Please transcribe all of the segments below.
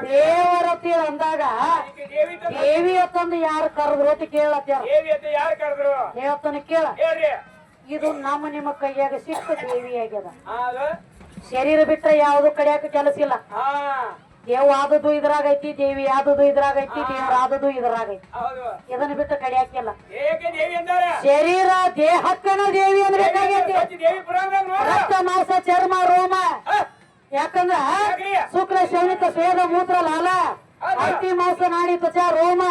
ದೇವರತಿ ಅಂದಾಗ ದೇವಿ ಅಂತಂದು ಯಾರು ಕರೆದ್ರು ಅಂತ ಕೇಳತ್ತಾರ. ಹೇಳ್ತಾನೆ ಕೇಳ. ಇದು ನಮ್ಮ ನಿಮ್ಮ ಕೈಯಾಗ ಸಿಕ್ಕ ದೇವಿ ಆಗ್ಯದ. ಶರೀರ ಬಿಟ್ರೆ ಯಾವ್ದು ಕಡಿಯಾಕ ಕೆಲಸ ಇಲ್ಲ. ದೇವ್ ಆದದ್ದು ಇದ್ರಾಗೈತಿ, ದೇವಿ ಆದದ್ದು ಇದ್ರಾಗೈತಿ, ದೇವ್ರ ಆದದ್ದು ಇದ್ರಾಗೈತಿ. ಇದನ್ನ ಬಿಟ್ಟು ಕಡಿಯಾಕಿಲ್ಲ. ಶರೀರ ದೇಹಕ್ಕನ ದೇವಿ ಅನ್ಬೇಕಾಗೈತಿ. ರಕ್ತ ಮಾಂಸ ಚರ್ಮ ರೋಮ. ಯಾಕಂದ್ರ ಶುಕ್ರ ಶೌನಿಕ ಸ್ವೇದ ಮೂತ್ರ ಲಾಲ ಅಸ್ಥಿ ಮಾಂಸ ನಾಡಿ ತ್ವಚ ರೋಮ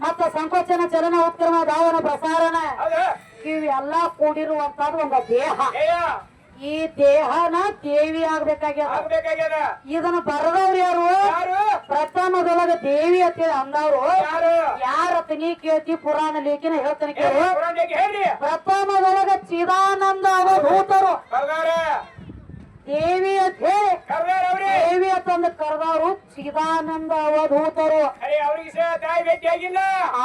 ಮತ್ತ ಸಂಕೋಚನ ಚಲನ ಉತ್ಕ್ರಮ ಧಾವನ ಪ್ರಸಾರಣ ಇವೆಲ್ಲಾ ಕೂಡಿರುವಂತದ್ದು ಒಂದು ದೇಹ. ಈ ದೇಹನ ದೇವಿ ಆಗ್ಬೇಕಾಗ್ಯದ. ಇದನ್ನ ಬರದವ್ರು ಯಾರು? ಪ್ರಥಮದೊಳಗ ದೇವಿ ಅಂತ ಅಂದವ್ರು ಯಾರತ್ತ ನೀ ಕೇಳ್ತಿ ಪುರಾಣ ಲೇಖನ ಹೇಳ್ತಾನೆ ಕೇಳು. ಪ್ರಥಮದೊಳಗ ಚಿದಾನಂದ ಅವಧೂತರು ದೇವಿ ಅಂತ ಹೇಳಿ ದೇವಿ ಅಂತಂದು ಕರೆದವರು ಚಿದಾನಂದ ಅವಧೂತರು.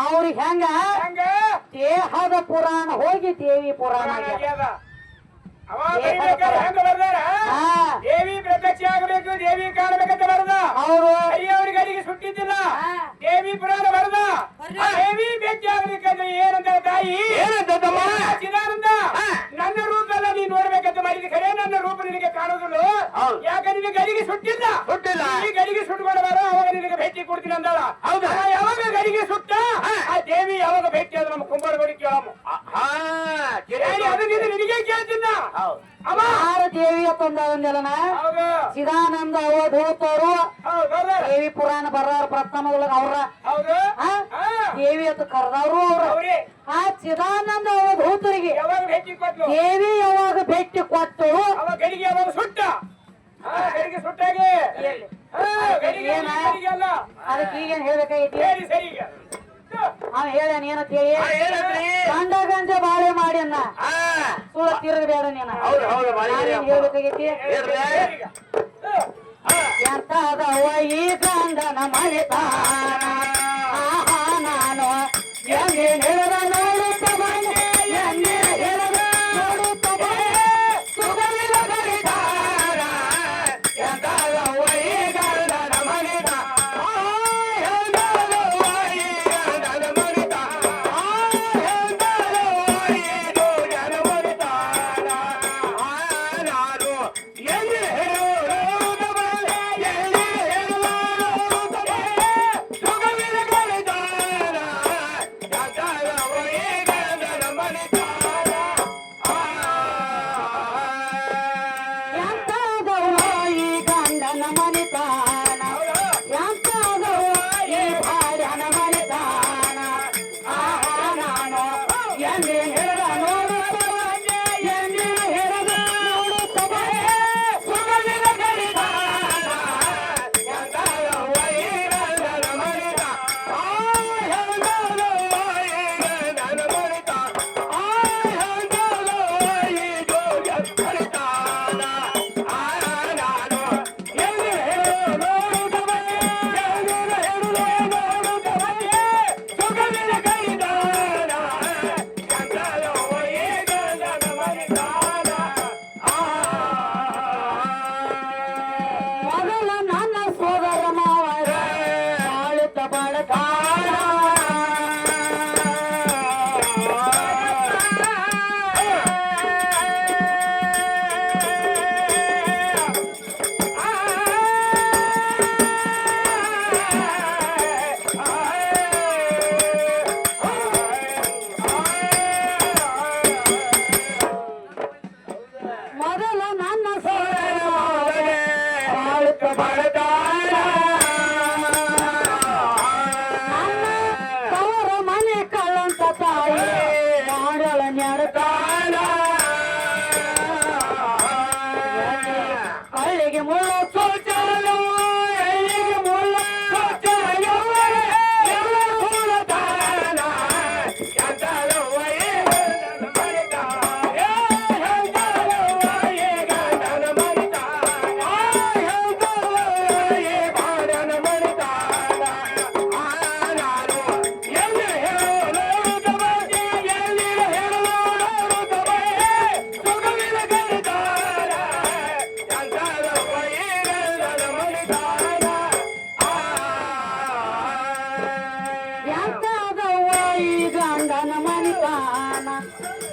ಅವ್ರಿಗೆ ಹೆಂಗ ದೇಹದ ಪುರಾಣ ಹೋಗಿ ದೇವಿ ಪುರಾಣ ದೇವಿ ಪ್ರತ್ಯಕ್ಷ ಆಗಬೇಕು, ದೇವಿ ಕಾಣಬೇಕಂತ ಬರದ ಅವ್ರಿಗೆ ಅಡಿಗೆ ಸುಟ್ಟಿದ್ದಿಲ್ಲ. ದೇವಿ ಪುರಾಣ ಬರದ ದೇವಿ ಭೇಟಿ ಆಗ್ಬೇಕಂದ್ರೆ ಏನಂತ ತಾಯಿ ಚಿದಾನಂದ ನನ್ನ ರೂಪ ಎಲ್ಲ ನೀನ್ ನೋಡ್ಬೇಕಂತ ಮಾಡಿದ ಖರೆ ನನ್ನ ರೂಪ ನಿನಗೆ ಕಾಣೋದಿಲ್ಲ. ಯಾಕಂದ್ರೆ ನಿನಗೆ ಗಡಿಗೆ ಸುಟ್ಟಿಲ್ಲ. ಈ ಗಡಿಗೆ ಸುಟ್ಕೊಂಡಾರ ಅವಾಗ ನಿನಗೆ ಭೇಟಿ ಕೊಡ್ತೀನಿ ಅಂದಾಳ. ಯಾವಾಗ ಗಡಿಗೆ ಸುಟ್ಟ ಆ ದೇವಿ ಯಾವಾಗ ಭೇಟಿ ಆದ್ರೆ ನಮ್ಮ ಕುಂಬಾರಗೋಡಿ ಕೇಳಮ್ಮ. ಅದು ನಿನಗೆ ಕೇಳ್ತಿಲ್ಲ. ಯಾರು ದೇವಿ ಅಂತಂದೆಲ್ಲನ ಚಿದಾನಂದ ಅವಧೂತರು ದೇವಿ ಪುರಾಣ ಬರೋರು ಪ್ರಥಮದೊಳಗ ಅವ್ರ ದೇವಿ ಅಂತ ಕರೆದವರು ಅವ್ರ. ಆ ಚಿದಾನಂದ ಅವಧೂತರಿಗೆ ದೇವಿ ಯಾವಾಗ ಭೇಟಿ ಕೊಟ್ಟು ಗಡಿಗೆ ಯಾವಾಗ ಸುಟ್ಟ ಸುಟ್ಟಾಗೆ ಅದಕ್ಕೆ ಈಗೇನ್ ಹೇಳ್ಬೇಕಾಗೈತಿ? ಅವ ಹೇಳ್ಯಾನ ಏನಂತ ಹೇಳಿ ಗಂಡ ಗಂಜ ಬಾಳೆ ಮಾಡಿ ಅನ್ನ ಸುಳ ತಿರುಗಬೇಡ ನೀನ. ಹೇಳ್ಬೇಕಾಗೈತಿ ಎಂತದವ ಈ ಗಂಡನ ಮಳಿತಾನ ನಾನು ಹೆಂಗೆ ಹೇಳಿದ ನೋಡುತ್ತ ಬಂದೆ ಎಣ್ಣೆ ಹೇಳಿದ ನೋಡುತ್ತ ಬಂದೆ ಸುಗಲಿದ ಗಡಿತಾರ ಎಂತದವ ಈ ಗಂಡನ ಮಳಿತಾನ ಸುಗಲಿ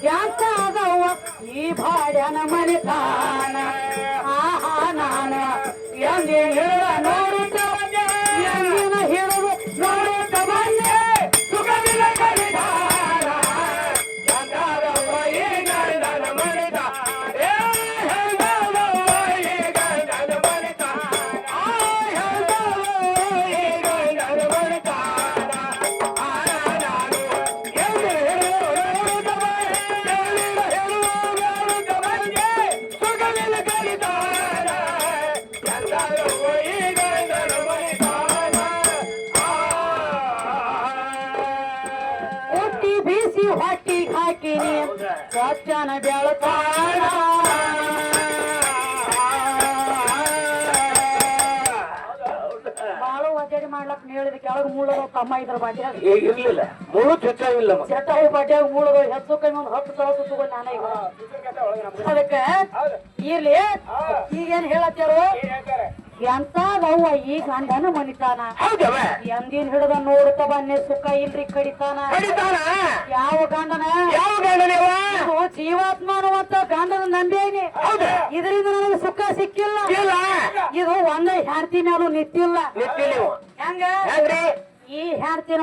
ಯಾಕ ಅದವ್ವ ಈ ಬಾಡ್ಯಾನ ಮನಿತಾನ ಆಹಾ ನಾನ ಎಂದಿನ ಹಿಡಿದ ನೋಡುತ್ತ ಬಂದೆ ಎಂದಿನ ಹಿಡಿದು ನೋಡುತ್ತ ಬಂದೆ ಸುಖವಿಲ್ಲ ಕಲಿತಾನ ಯಾಕ ಅದವ್ವ ಈ ಗಂಡನ ಮನಿತಾನ ಹೆಂಗದವ್ವ ಈ ಗಂಡನ ಮನಿತಾನ ಹೆಂಗದವ್ವ ಈ ಗಂಡನ ಮನಿತಾನ ನಾನು ಎಂದಿನ ಹಿಡಿದು ಒಟ್ಟಿ ಬೀಸಿ ಹೊಟ್ಟಿ ಹಾಕಿನಿ ಸತ್ಯನ ಬೆಳತಾಳ ಬಾಳ ಒದ್ದಾಡಿ ಮಾಡ್ಲಕ್ ಹೇಳಿದ ಕೆಳಗ್ ಮೂಳದ ತಮ್ಮ ಇದ್ರ ಬಾಟ್ಯಾಗ ಇರ್ಲಿಲ್ಲ ಮುಳು ಚುಚ್ಚಾಗಿಲ್ಲ ಚಟಾಯಿ ಬಾಟ್ಯಾಗ ಮೂಳದ ಹೆಚ್ಚು ಕಮ್ಮಿ ಒಂದು 10 ಸಾವಿರ ತಗೊಂಡ್ ನಾನ ಈಗ ಅದಕ್ಕೆ ಇರ್ಲಿ ಈಗೇನ್ ಹೇಳತ್ತಾರು ಎಂತಾದವ್ವ ಈ ಗಂಡನ ಮನಿತಾನ ಎಂದಿನ ಹಿಡಿದ ನೋಡುತ್ತ ಬನ್ನಿ ಸುಖ ಇಲ್ರಿ ಕಡಿತಾನ ಯಾವ ಗಂಡನ ಇದು ಜೀವಾತ್ಮ ಅನ್ನುವಂತ ಗಂಡನ ನಂಬೇನಿ ಇದರಿಂದ ನನಗೆ ಸುಖ ಸಿಕ್ಕಿಲ್ಲ ಇದು ಒಂದ ಹೆಂಡತಿ ಮೇಲೂ ನಿಂತಿಲ್ಲ ಹೆಂಗ ಈ ಹೆಂಡತಿನ